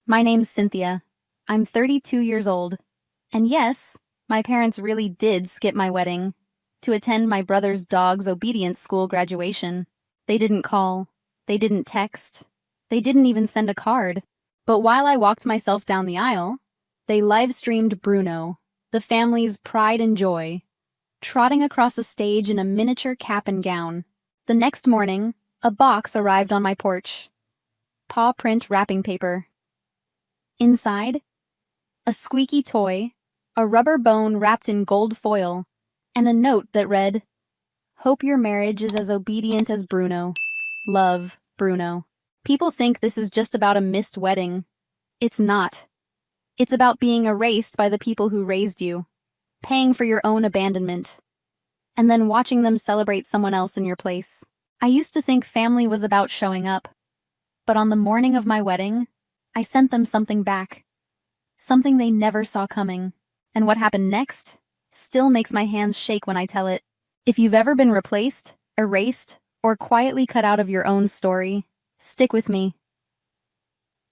My name's Cynthia. I'm 32 years old. And yes, my parents really did skip my wedding to attend my brother's dog's obedience school graduation. They didn't call. They didn't text. They didn't even send a card. But while I walked myself down the aisle, they live-streamed Bruno, the family's pride and joy, trotting across a stage in a miniature cap and gown. The next morning, a box arrived on my porch. Paw print wrapping paper. Inside, a squeaky toy, a rubber bone wrapped in gold foil, and a note that read, "Hope your marriage is as obedient as Bruno. Love, Bruno." People think this is just about a missed wedding. It's not. It's about being erased by the people who raised you, paying for your own abandonment, and then watching them celebrate someone else in your place. I used to think family was about showing up, but on the morning of my wedding, I sent them something back. Something they never saw coming. And what happened next still makes my hands shake when I tell it. If you've ever been replaced, erased, or quietly cut out of your own story, stick with me.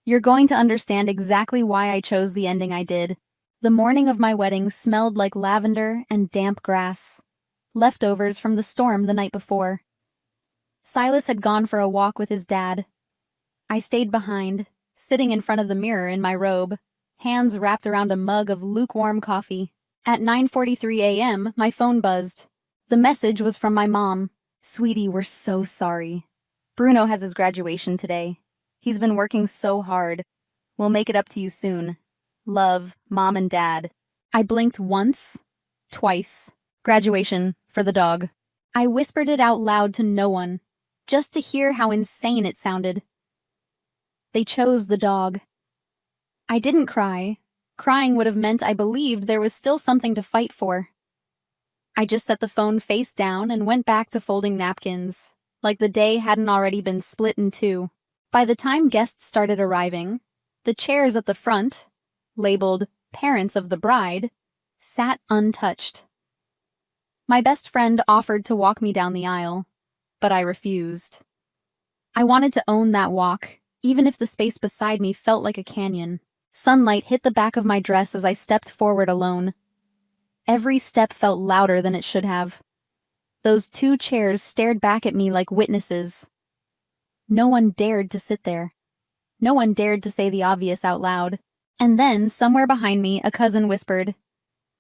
You're going to understand exactly why I chose the ending I did. The morning of my wedding smelled like lavender and damp grass, leftovers from the storm the night before. Silas had gone for a walk with his dad. I stayed behind, sitting in front of the mirror in my robe, hands wrapped around a mug of lukewarm coffee. At 9:43 a.m., my phone buzzed. The message was from my mom. "Sweetie, we're so sorry. Bruno has his graduation today. He's been working so hard. We'll make it up to you soon. Love, Mom and Dad." I blinked once, twice. Graduation for the dog. I whispered it out loud to no one, just to hear how insane it sounded. They chose the dog. I didn't cry. Crying would have meant I believed there was still something to fight for. I just set the phone face down and went back to folding napkins, like the day hadn't already been split in two. By the time guests started arriving, the chairs at the front, labeled "Parents of the Bride," sat untouched. My best friend offered to walk me down the aisle, but I refused. I wanted to own that walk, even if the space beside me felt like a canyon. Sunlight hit the back of my dress as I stepped forward alone. Every step felt louder than it should have. Those two chairs stared back at me like witnesses. No one dared to sit there. No one dared to say the obvious out loud. And then, somewhere behind me, a cousin whispered,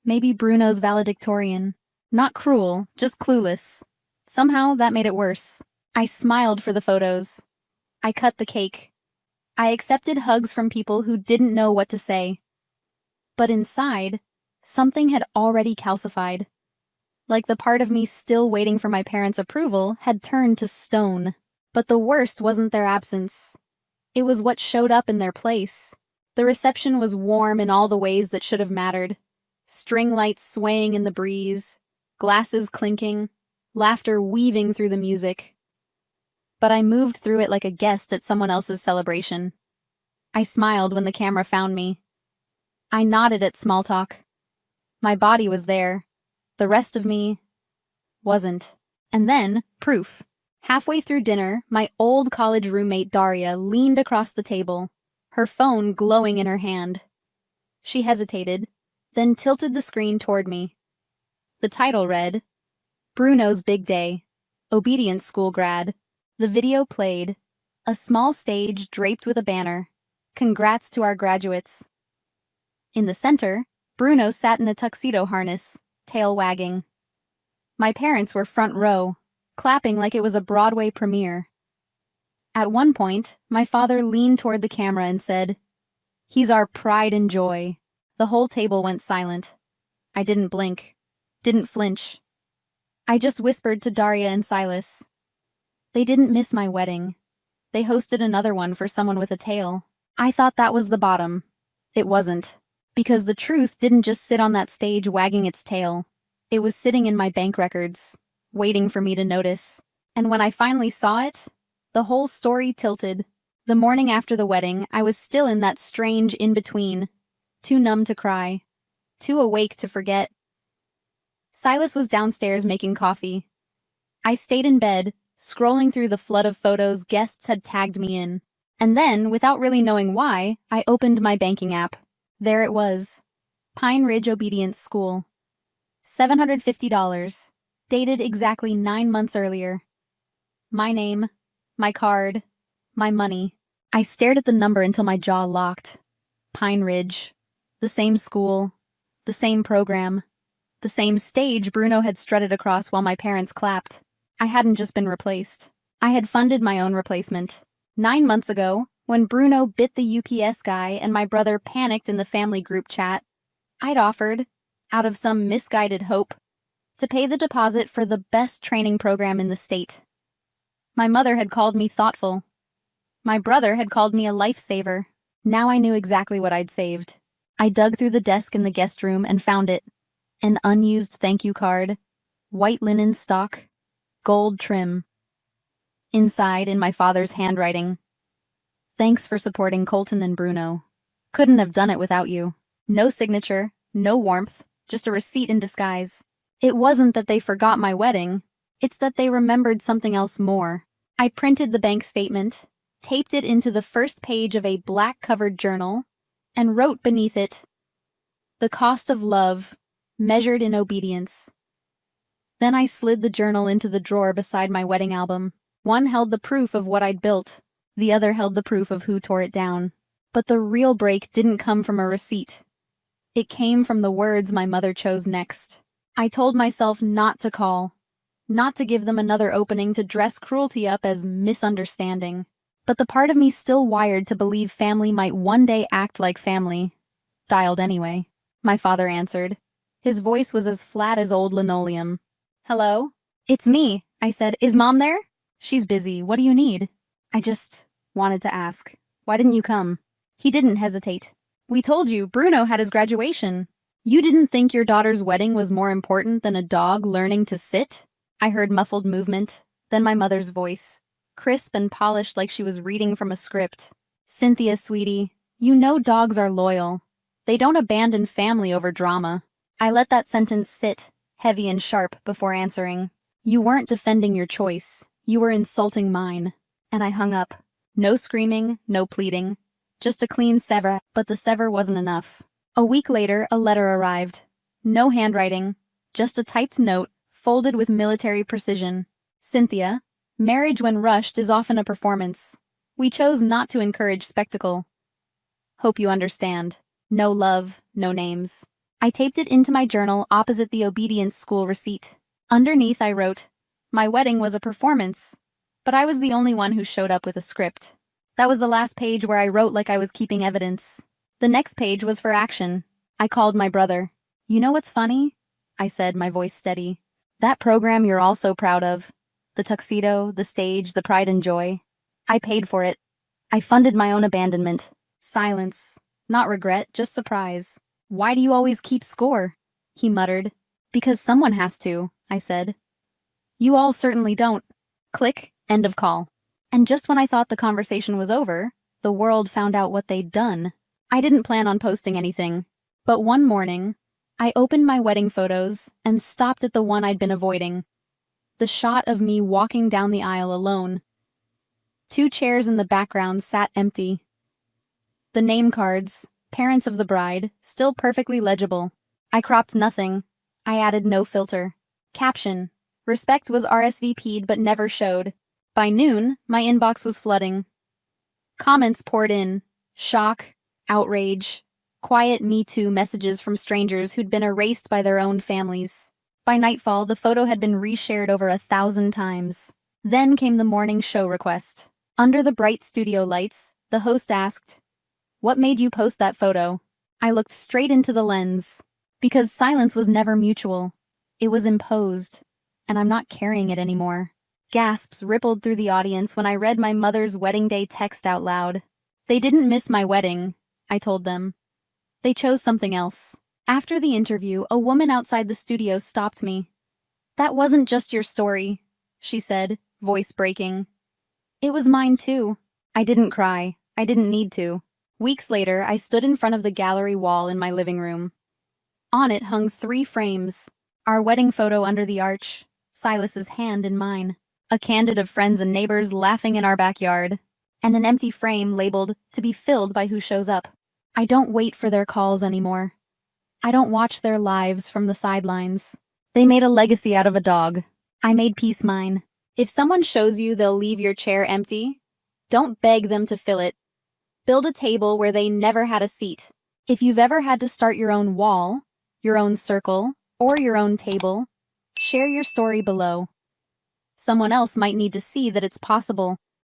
"Maybe Bruno's valedictorian." Not cruel, just clueless. Somehow, that made it worse. I smiled for the photos. I cut the cake. I accepted hugs from people who didn't know what to say. But inside, something had already calcified. Like the part of me still waiting for my parents' approval had turned to stone. But the worst wasn't their absence. It was what showed up in their place. The reception was warm in all the ways that should have mattered. String lights swaying in the breeze, glasses clinking, laughter weaving through the music. But I moved through it like a guest at someone else's celebration. I smiled when the camera found me. I nodded at small talk. My body was there. The rest of me wasn't. And then, proof. Halfway through dinner, my old college roommate Daria leaned across the table, her phone glowing in her hand. She hesitated, then tilted the screen toward me. The title read, "Bruno's Big Day, Obedience School Grad." The video played, a small stage draped with a banner, "Congrats to our graduates." In the center, Bruno sat in a tuxedo harness, tail wagging. My parents were front row, clapping like it was a Broadway premiere. At one point, my father leaned toward the camera and said, "He's our pride and joy." The whole table went silent. I didn't blink, didn't flinch. I just whispered to Daria and Silas. They didn't miss my wedding. They hosted another one for someone with a tail. I thought that was the bottom. It wasn't. Because the truth didn't just sit on that stage wagging its tail. It was sitting in my bank records, waiting for me to notice. And when I finally saw it, the whole story tilted. The morning after the wedding, I was still in that strange in-between, too numb to cry, too awake to forget. Silas was downstairs making coffee. I stayed in bed, scrolling through the flood of photos guests had tagged me in. And then, without really knowing why, I opened my banking app. There it was. Pine Ridge Obedience School. $750. Dated exactly 9 months earlier. My name, my card, my money. I stared at the number until my jaw locked. Pine Ridge. The same school. The same program. The same stage Bruno had strutted across while my parents clapped. I hadn't just been replaced. I had funded my own replacement. 9 months ago, when Bruno bit the UPS guy and my brother panicked in the family group chat, I'd offered, out of some misguided hope, to pay the deposit for the best training program in the state. My mother had called me thoughtful. My brother had called me a lifesaver. Now I knew exactly what I'd saved. I dug through the desk in the guest room and found it. An unused thank you card, white linen stock, gold trim. Inside, in my father's handwriting, "Thanks for supporting Colton and Bruno. Couldn't have done it without you." No signature, no warmth, just a receipt in disguise. It wasn't that they forgot my wedding, it's that they remembered something else more. I printed the bank statement, taped it into the first page of a black-covered journal, and wrote beneath it, "The cost of love, measured in obedience." Then I slid the journal into the drawer beside my wedding album. One held the proof of what I'd built, the other held the proof of who tore it down. But the real break didn't come from a receipt. It came from the words my mother chose next. I told myself not to call, not to give them another opening to dress cruelty up as misunderstanding. But the part of me still wired to believe family might one day act like family dialed anyway. My father answered. His voice was as flat as old linoleum. "Hello? It's me," I said. "Is Mom there?" "She's busy. What do you need?" I just wanted to ask. "Why didn't you come?" He didn't hesitate. "We told you, Bruno had his graduation. You didn't think your daughter's wedding was more important than a dog learning to sit?" I heard muffled movement, then my mother's voice, crisp and polished like she was reading from a script. "Cynthia, sweetie, you know dogs are loyal. They don't abandon family over drama." I let that sentence sit, heavy and sharp, before answering. "You weren't defending your choice. You were insulting mine." And I hung up. No screaming, no pleading. Just a clean sever, but the sever wasn't enough. A week later, a letter arrived. No handwriting, just a typed note, folded with military precision. "Cynthia, marriage when rushed is often a performance. We chose not to encourage spectacle. Hope you understand. No love, no names." I taped it into my journal opposite the obedience school receipt. Underneath I wrote, "My wedding was a performance, but I was the only one who showed up with a script." That was the last page where I wrote like I was keeping evidence. The next page was for action. I called my brother. "You know what's funny?" I said, my voice steady. "That program you're all so proud of. The tuxedo, the stage, the pride and joy. I paid for it. I funded my own abandonment." Silence. Not regret, just surprise. "Why do you always keep score?" he muttered. "Because someone has to," I said. "You all certainly don't." Click, end of call. And just when I thought the conversation was over, the world found out what they'd done. I didn't plan on posting anything. But one morning, I opened my wedding photos and stopped at the one I'd been avoiding. The shot of me walking down the aisle alone. 2 chairs in the background sat empty. The name cards, parents of the bride, still perfectly legible. I cropped nothing. I added no filter. Caption: "Respect was RSVP'd but never showed." By noon, my inbox was flooding. Comments poured in. Shock, outrage, quiet Me Too messages from strangers who'd been erased by their own families. By nightfall, the photo had been reshared over 1,000 times. Then came the morning show request. Under the bright studio lights, the host asked, "What made you post that photo?" I looked straight into the lens. Because silence was never mutual. It was imposed, and I'm not carrying it anymore. Gasps rippled through the audience when I read my mother's wedding day text out loud. They didn't miss my wedding, I told them. They chose something else. After the interview, a woman outside the studio stopped me. "That wasn't just your story," she said, voice breaking. "It was mine too." I didn't cry. I didn't need to. Weeks later, I stood in front of the gallery wall in my living room. On it hung 3 frames. Our wedding photo under the arch, Silas's hand in mine. A candid of friends and neighbors laughing in our backyard. and an empty frame labeled to be filled by who shows up. I don't wait for their calls anymore. I don't watch their lives from the sidelines. They made a legacy out of a dog. I made peace mine. If someone shows you they'll leave your chair empty, don't beg them to fill it. Build a table where they never had a seat. If you've ever had to start your own wall, your own circle, or your own table, share your story below. Someone else might need to see that it's possible.